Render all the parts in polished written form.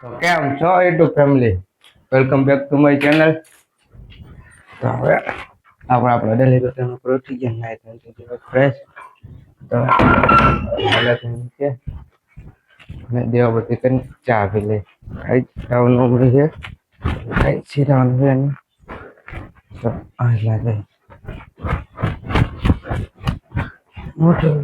તો કેમ છો YouTube family, welcome back to my channel. તો હવે આપણે ડેલી રૂટીન ઉપર ઉઠી ગયા, નાઈ ફ્રેશ. તો છે અને દેવાબતી કરીને ચા પી લે. કઈ ખાવાનું મળી છે, કઈ છીરવાનું છે ને. તો આ લાગે મોટું.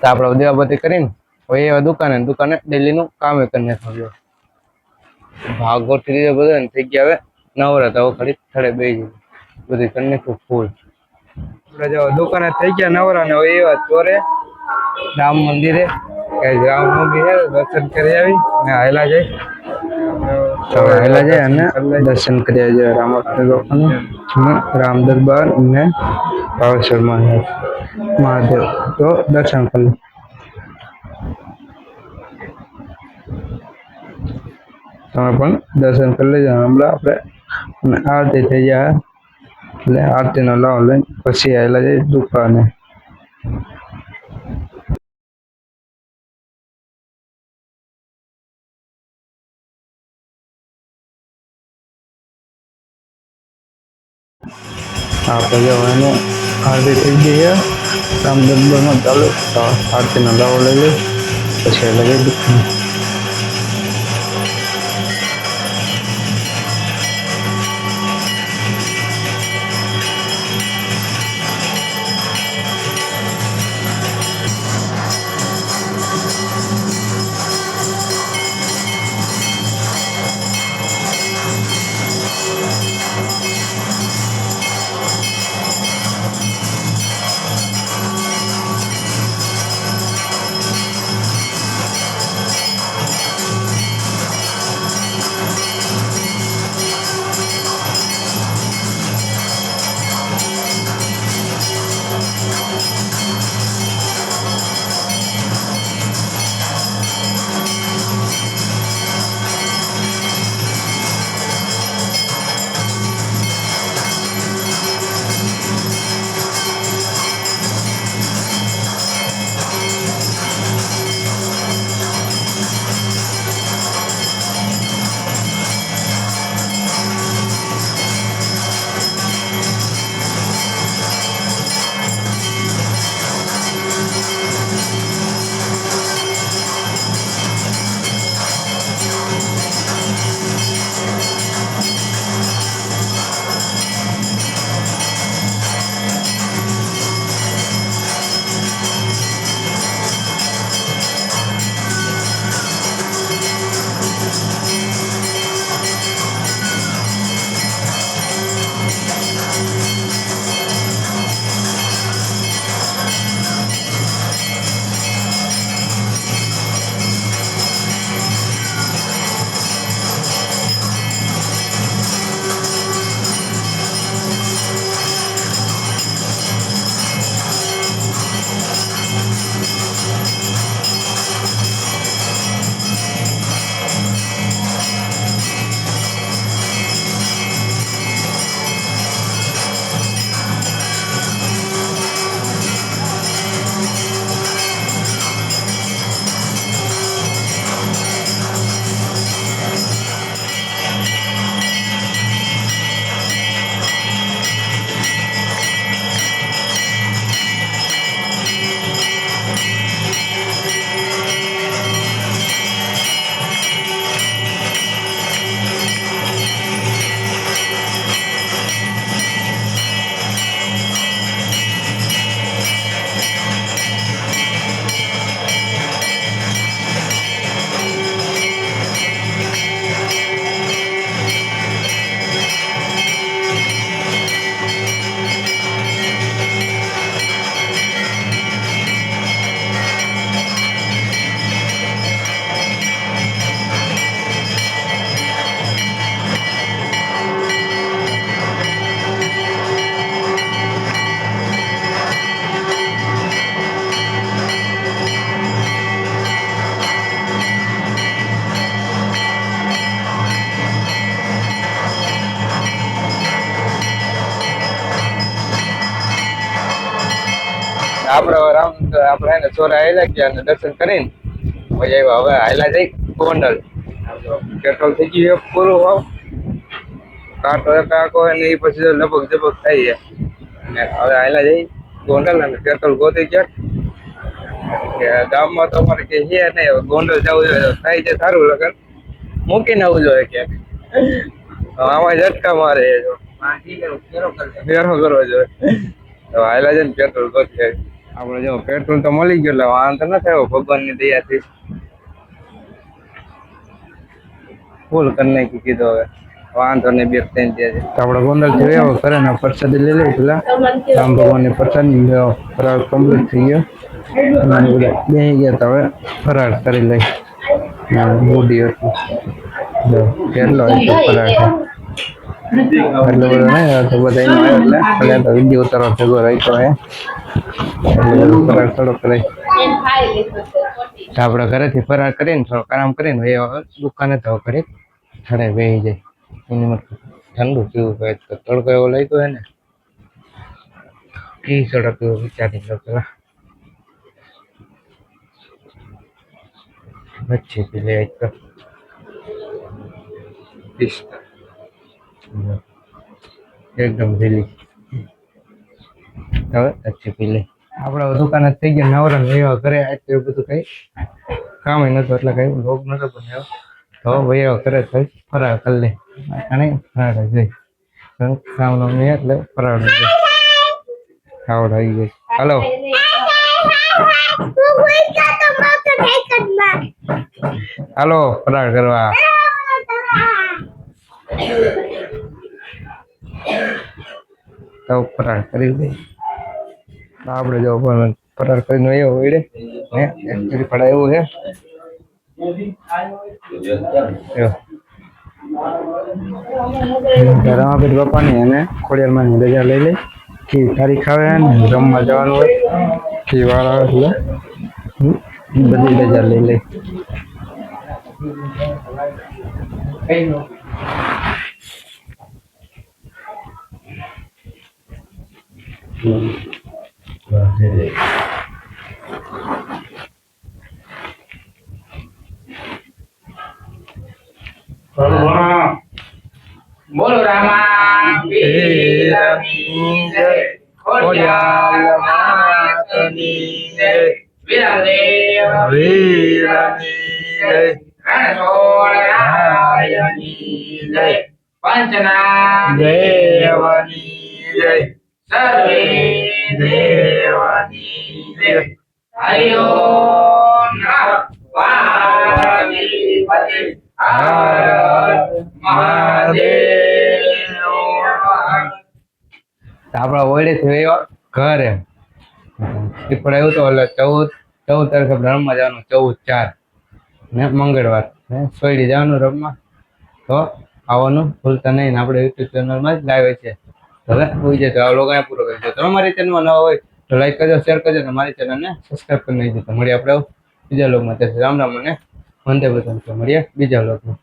તો આપણે દેવાબતી કરીને હવે એવા દુકાને ડેલી નું કામ કરીને ખાવ્યો. ભાગ ગોઠવી દીધો બધો ને થઈ ગયા. હવે નવરા તો ખાલી થડે બેસી બધી કરીને ફૂલ આપણે જો દુકાને થઈ ગયા નવરા ને એવા ચોરે રામ મંદિરે રામ મંદિર દર્શન કરી આવી ને હાયલા જાય અને દર્શન કરી આવી રામ રામ દરબાર ને ભાવેશ્વર મહાદેવ. તો દર્શન કરી તમે પણ દર્શન કરી લેજો. હમણાં આપણે આરતી થઈ જાય એટલે આરતીનો લાવ લઈને પછી આવેલા જાય દુકાને. આપણે જવાનું આરતી થઈ ગઈ રામ દરબારમાં ચાલુ. આરતીનો લાવો લઈ લઈ પછી આવેલા જાય દુકાને. આપણે રામ આપણે એને ચોરા આવેલા ગયા અને દર્શન કરીને મજા આવ્યા. હવે હાયલા જઈ ગોંડલ પેટ્રોલ થઈ ગયું એક પૂરું હોવ કાંટો એક આખો ને એ પછી લપક ઝપક થઈ જાય ને હવે હાયલા જઈ ગોંડલ અને પેટ્રોલ ગોતી ગયા કે ગામમાં તો અમારે કે છે નહીં હવે ગોંડલ જવું જોઈએ થાય છે સારું લગન મૂકીને આવવું જોઈએ ક્યાંક આમાં ઝટકા મારે જો ફેરો કરવો જોઈએ તો હાયલા છે ને પેટ્રોલ ગોતી આપણે જો પેટ્રોલ તો મળી ગયું એટલે વાંધો ન થયો ભગવાનની દયાથી ફૂલ કરી નાખી કીધું હવે વાંધો નહીં બે ત્રણ છે આપણે ગોંડલ થી આવ્યો કરે ને પ્રસાદી લઈ લઈ પેલા રામ ભગવાનની પ્રસાદી ફરાળ કમ્પ્લીટ થઈ ગયો બે ગયા તો હવે ફરાળ કરી લઈ મૂડી હતું કેટલો હતો ફરાળ એટલો બધો નહીં તો બધા એટલે તો વિડીયો ઉતારવા ભેગો રાખ્યો હે એટલે બધું ફરાળ થોડો કરાય આપણે ઘરેથી ફરાળ કરીને થોડોક આરામ કરીને દુકાને તો કરી ઠરે બેસી જાય એની માટે ઠંડુ પીવું હોય તો તડકો એવો લાગ્યો હોય ને એ સોડા પીવો વિચારી લો પેલા મચ્છી પી લે તો એકદમ ઢીલી હવે મચ્છી પી લે આપણે દુકાન જ થઈ ગયા નવરા એવા કરે એટલું બધું કઈ કામ નતું એટલે કઈ લોગ નતો બનાવ્યો તો ભાઈ કરે થઈ ફરાળ કરી લે અને ફરાળ જઈ રામનવમી નહીં એટલે ફરાળ જઈ આવડ આવી ગઈ હાલો હાલો ફરાળ કરવા તો ફરાળ કરી દે આપણે જો ફરાળ કરીને એવો વડે હે એકચુઅલી ફળા એવું છે રમાપીર બાપાની અને ખોડિયારમાં રજા લઈ લે ખી તારીખ આવે ને રમવા જવાનું હોય ખી વાર આવે એટલે બધી રજા લઈ લે બોલો રામા પીરની જય ખોડિયાર માતની જય વીરદેવ વીરની જય રણછોડ રાયની જય પંચના દેવની જય સર્વે દેવની જય હરિ ઓમ નમઃ પાર્વતીપતિ હર મહાદેવ આપણા ઓળે થી ઘર એમ પણ એવું તો એટલે 14 તારીખે રમવા જવાનું 14/4 ને મંગળવાર ને સોયડી જવાનું રમવા તો આવવાનું ભૂલતા નહીં ને આપણે યુટ્યુબ ચેનલમાં જ લાવે છે હવે હોઈ જાય તો આ લોકો પૂરો કરી દો તમે મારી ચેનલમાં નવા હોય તો લાઈક કરજો શેર કરજો અને મારી ચેનલને સબસ્ક્રાઈબ કરી નાખજો તો મળીએ આપણે બીજા લોગમાં રામ રામ અને વંદે માતરમ મળીએ બીજા લોગમાં